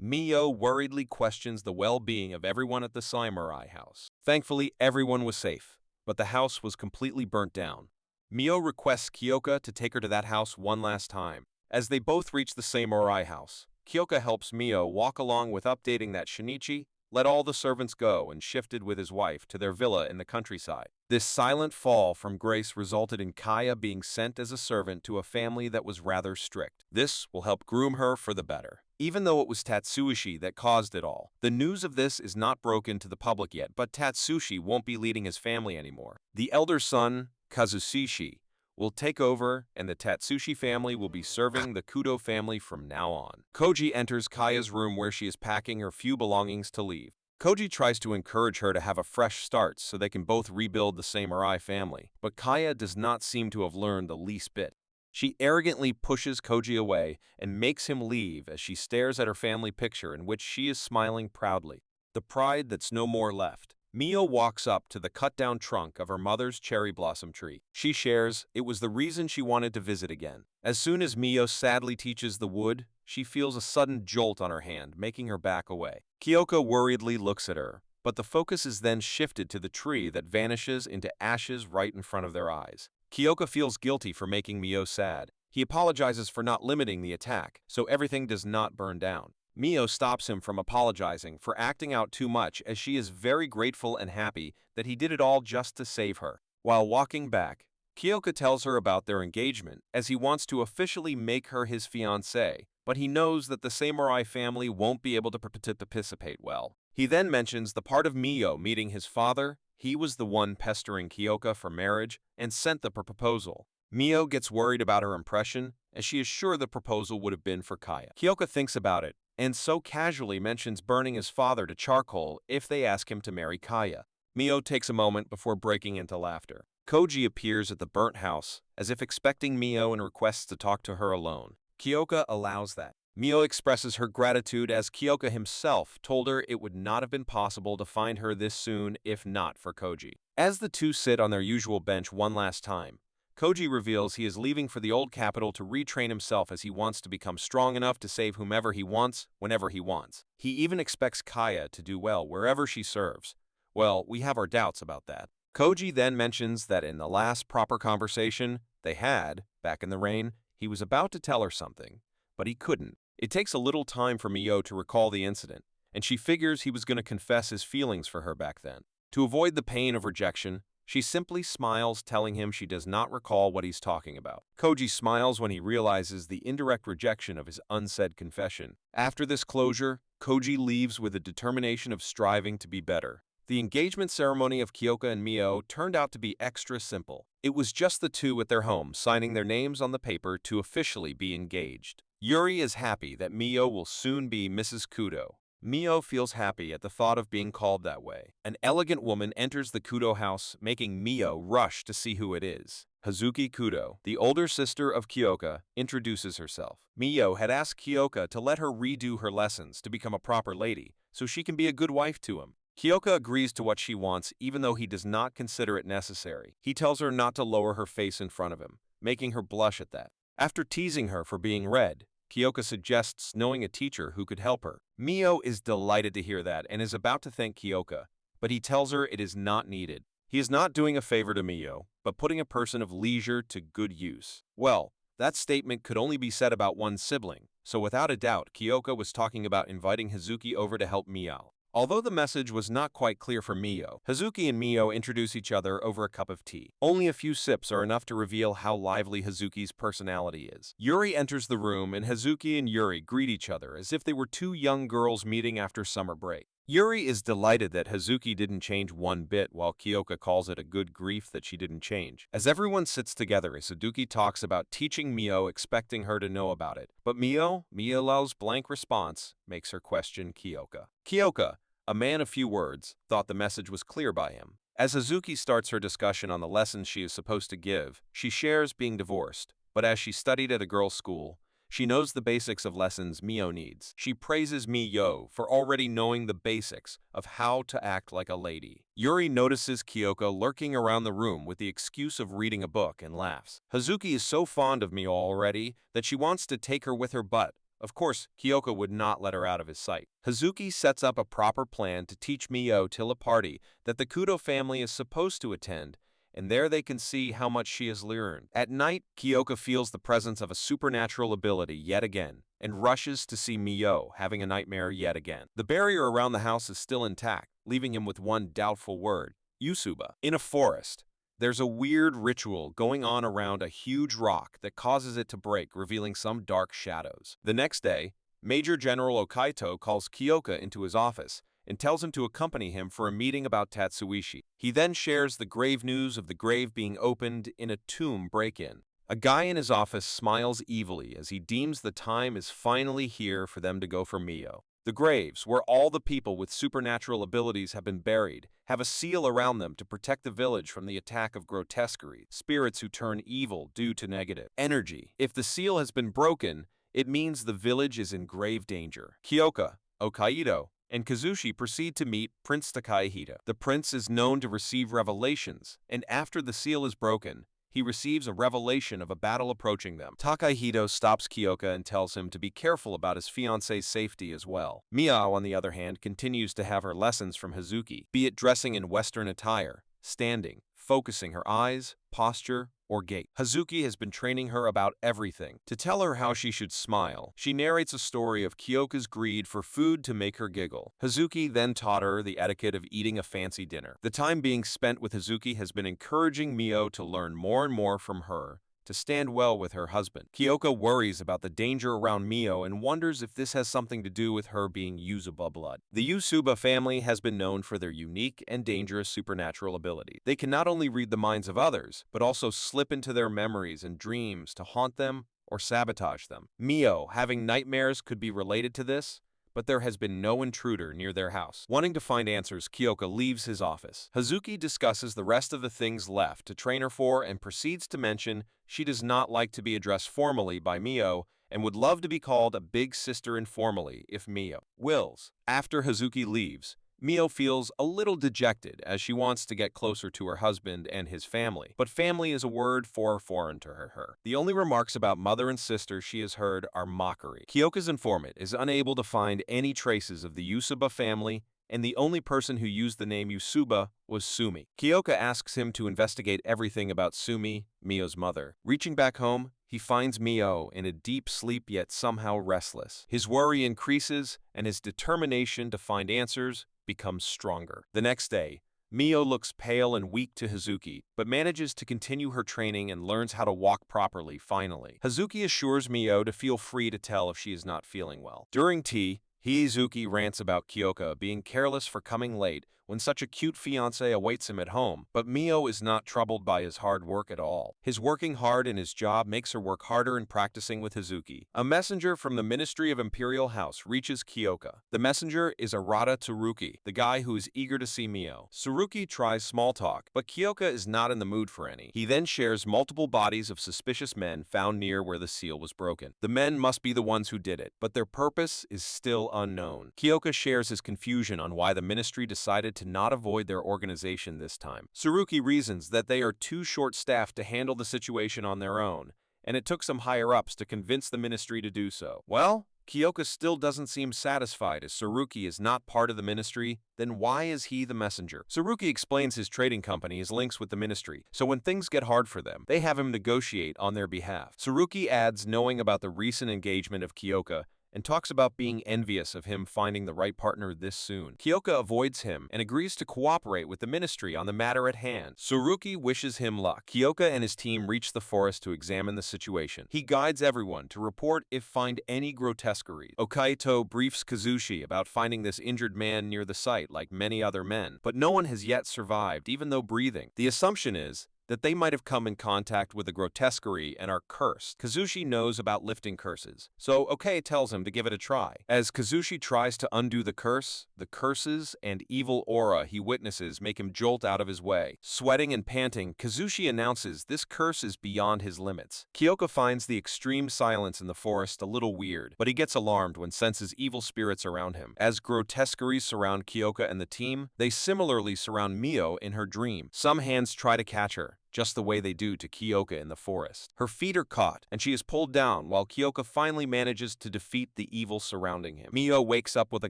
Miyo worriedly questions the well-being of everyone at the samurai house. Thankfully, everyone was safe, but the house was completely burnt down. Miyo requests Kyoka to take her to that house one last time. As they both reach the samurai house, Kyoka helps Miyo walk along with updating that Shinichi let all the servants go and shifted with his wife to their villa in the countryside. This silent fall from grace resulted in Kaya being sent as a servant to a family that was rather strict. This will help groom her for the better. Even though it was Tatsushi that caused it all, the news of this is not broken to the public yet, but Tatsushi won't be leading his family anymore. The elder son, Kazushi, will take over, and the Tatsushi family will be serving the Kudo family from now on. Koji enters Kaya's room where she is packing her few belongings to leave. Koji tries to encourage her to have a fresh start so they can both rebuild the samurai family, but Kaya does not seem to have learned the least bit. She arrogantly pushes Koji away and makes him leave as she stares at her family picture in which she is smiling proudly. The pride that's no more left. Miyo walks up to the cut-down trunk of her mother's cherry blossom tree. She shares it was the reason she wanted to visit again. As soon as Miyo sadly teaches the wood, she feels a sudden jolt on her hand, making her back away. Kyoka worriedly looks at her, but the focus is then shifted to the tree that vanishes into ashes right in front of their eyes. Kyoka feels guilty for making Miyo sad. He apologizes for not limiting the attack, so everything does not burn down. Miyo stops him from apologizing for acting out too much as she is very grateful and happy that he did it all just to save her. While walking back, Kyoka tells her about their engagement as he wants to officially make her his fiancée, but he knows that the samurai family won't be able to participate well. He then mentions the part of Miyo meeting his father. He was the one pestering Kyoka for marriage and sent the proposal. Miyo gets worried about her impression as she is sure the proposal would have been for Kaya. Kyoka thinks about it and so casually mentions burning his father to charcoal if they ask him to marry Kaya. Miyo takes a moment before breaking into laughter. Koji appears at the burnt house, as if expecting Miyo and requests to talk to her alone. Kyoka allows that. Miyo expresses her gratitude as Kyoka himself told her it would not have been possible to find her this soon if not for Koji. As the two sit on their usual bench one last time, Koji reveals he is leaving for the old capital to retrain himself as he wants to become strong enough to save whomever he wants, whenever he wants. He even expects Kaya to do well wherever she serves. Well, we have our doubts about that. Koji then mentions that in the last proper conversation they had, back in the rain, he was about to tell her something, but he couldn't. It takes a little time for Miyo to recall the incident, and she figures he was going to confess his feelings for her back then. To avoid the pain of rejection, she simply smiles, telling him she does not recall what he's talking about. Koji smiles when he realizes the indirect rejection of his unsaid confession. After this closure, Koji leaves with a determination of striving to be better. The engagement ceremony of Kyoka and Miyo turned out to be extra simple. It was just the two at their home signing their names on the paper to officially be engaged. Yuri is happy that Miyo will soon be Mrs. Kudo. Miyo feels happy at the thought of being called that way. An elegant woman enters the Kudo house, making Miyo rush to see who it is. Hazuki Kudo, the older sister of Kyoka, introduces herself. Miyo had asked Kyoka to let her redo her lessons to become a proper lady, so she can be a good wife to him. Kyoka agrees to what she wants even though he does not consider it necessary. He tells her not to lower her face in front of him, making her blush at that. After teasing her for being red, Kyoka suggests knowing a teacher who could help her. Miyo is delighted to hear that and is about to thank Kyoka, but he tells her it is not needed. He is not doing a favor to Miyo, but putting a person of leisure to good use. Well, that statement could only be said about one sibling, so without a doubt, Kyoka was talking about inviting Hazuki over to help Miyo. Although the message was not quite clear for Miyo, Hazuki and Miyo introduce each other over a cup of tea. Only a few sips are enough to reveal how lively Hazuki's personality is. Yuri enters the room and Hazuki and Yuri greet each other as if they were two young girls meeting after summer break. Yuri is delighted that Hazuki didn't change one bit while Kyoka calls it a good grief that she didn't change. As everyone sits together, Hazuki talks about teaching Miyo, expecting her to know about it. But Miyo's blank response makes her question Kyoka. Kyoka, a man of few words, thought the message was clear by him. As Hazuki starts her discussion on the lessons she is supposed to give, she shares being divorced, but as she studied at a girls' school, she knows the basics of lessons Miyo needs. She praises Miyo for already knowing the basics of how to act like a lady. Yuri notices Kyoka lurking around the room with the excuse of reading a book and laughs. Hazuki is so fond of Miyo already that she wants to take her with her but, Of course, Kyoka would not let her out of his sight. Hazuki sets up a proper plan to teach Miyo till a party that the Kudo family is supposed to attend, and there they can see how much she has learned. At night, Kyoka feels the presence of a supernatural ability yet again, and rushes to see Miyo having a nightmare yet again. The barrier around the house is still intact, leaving him with one doubtful word, Yusuba. In a forest, there's a weird ritual going on around a huge rock that causes it to break, revealing some dark shadows. The next day, Major General Okaito calls Kyoka into his office and tells him to accompany him for a meeting about Tatsuishi. He then shares the grave news of the grave being opened in a tomb break-in. A guy in his office smiles evilly as he deems the time is finally here for them to go for Miyo. The graves, where all the people with supernatural abilities have been buried, have a seal around them to protect the village from the attack of grotesqueries, spirits who turn evil due to negative energy. If the seal has been broken, it means the village is in grave danger. Kyoka, Okaito, and Kazushi proceed to meet Prince Takahito. The prince is known to receive revelations, and after the seal is broken, he receives a revelation of a battle approaching them. Takahito stops Kyoka and tells him to be careful about his fiancé's safety as well. Miyo, on the other hand, continues to have her lessons from Hazuki, be it dressing in Western attire, standing, focusing her eyes, posture, or gait. Hazuki has been training her about everything. To tell her how she should smile, she narrates a story of Kyoka's greed for food to make her giggle. Hazuki then taught her the etiquette of eating a fancy dinner. The time being spent with Hazuki has been encouraging Miyo to learn more and more from her, to stand well with her husband. Kyoka worries about the danger around Miyo and wonders if this has something to do with her being Yusuba blood. The Yusuba family has been known for their unique and dangerous supernatural ability. They can not only read the minds of others, but also slip into their memories and dreams to haunt them or sabotage them. Miyo having nightmares could be related to this, but there has been no intruder near their house. Wanting to find answers, Kyoka leaves his office. Hazuki discusses the rest of the things left to train her for and proceeds to mention she does not like to be addressed formally by Miyo and would love to be called a big sister informally if Miyo wills. After Hazuki leaves, Miyo feels a little dejected as she wants to get closer to her husband and his family, but family is a word foreign to her. The only remarks about mother and sister she has heard are mockery. Kyoka's informant is unable to find any traces of the Yusuba family, and the only person who used the name Yusuba was Sumi. Kyoka asks him to investigate everything about Sumi, Miyo's mother. Reaching back home, he finds Miyo in a deep sleep yet somehow restless. His worry increases, and his determination to find answers becomes stronger. The next day, Miyo looks pale and weak to Hazuki, but manages to continue her training and learns how to walk properly finally. Hazuki assures Miyo to feel free to tell if she is not feeling well. During tea, Hazuki rants about Kyoka being careless for coming late when such a cute fiancé awaits him at home, but Miyo is not troubled by his hard work at all. His working hard in his job makes her work harder in practicing with Hazuki. A messenger from the Ministry of Imperial House reaches Kyoka. The messenger is Arata Tsuruki, the guy who is eager to see Miyo. Tsuruki tries small talk, but Kyoka is not in the mood for any. He then shares multiple bodies of suspicious men found near where the seal was broken. The men must be the ones who did it, but their purpose is still unknown. Kyoka shares his confusion on why the ministry decided to not avoid their organization this time. Tsuruki reasons that they are too short-staffed to handle the situation on their own, and it took some higher-ups to convince the ministry to do so. Well, Kyoka still doesn't seem satisfied as Tsuruki is not part of the ministry, then why is he the messenger? Tsuruki explains his trading company has links with the ministry, so when things get hard for them, they have him negotiate on their behalf. Tsuruki adds knowing about the recent engagement of Kyoka and talks about being envious of him finding the right partner this soon. Kyoka avoids him and agrees to cooperate with the ministry on the matter at hand. Tsuruki wishes him luck. Kyoka and his team reach the forest to examine the situation. He guides everyone to report if find any grotesqueries. Okaito briefs Kazushi about finding this injured man near the site like many other men, but no one has yet survived, even though breathing. The assumption is that they might have come in contact with a grotesquerie and are cursed. Kazushi knows about lifting curses, so Okei tells him to give it a try. As Kazushi tries to undo the curses and evil aura he witnesses make him jolt out of his way. Sweating and panting, Kazushi announces this curse is beyond his limits. Kyoka finds the extreme silence in the forest a little weird, but he gets alarmed when senses evil spirits around him. As grotesqueries surround Kyoka and the team, they similarly surround Miyo in her dream. Some hands try to catch her, just the way they do to Kyoka in the forest. Her feet are caught, and she is pulled down while Kyoka finally manages to defeat the evil surrounding him. Miyo wakes up with a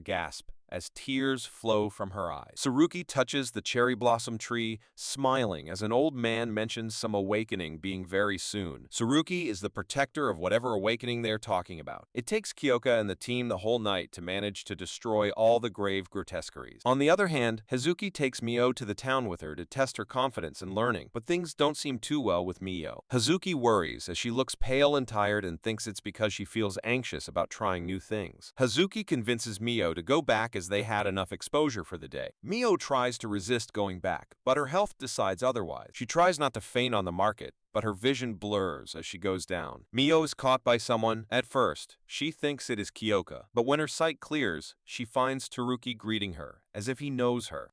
gasp as tears flow from her eyes. Tsurugi touches the cherry blossom tree, smiling as an old man mentions some awakening being very soon. Tsurugi is the protector of whatever awakening they're talking about. It takes Kyoka and the team the whole night to manage to destroy all the grave grotesqueries. On the other hand, Hazuki takes Miyo to the town with her to test her confidence and learning, but things don't seem too well with Miyo. Hazuki worries as she looks pale and tired and thinks it's because she feels anxious about trying new things. Hazuki convinces Miyo to go back as they had enough exposure for the day. Miyo tries to resist going back, but her health decides otherwise. She tries not to faint on the market, but her vision blurs as she goes down. Miyo is caught by someone. At first, she thinks it is Kyoka, but when her sight clears, she finds Tsurugi greeting her, as if he knows her.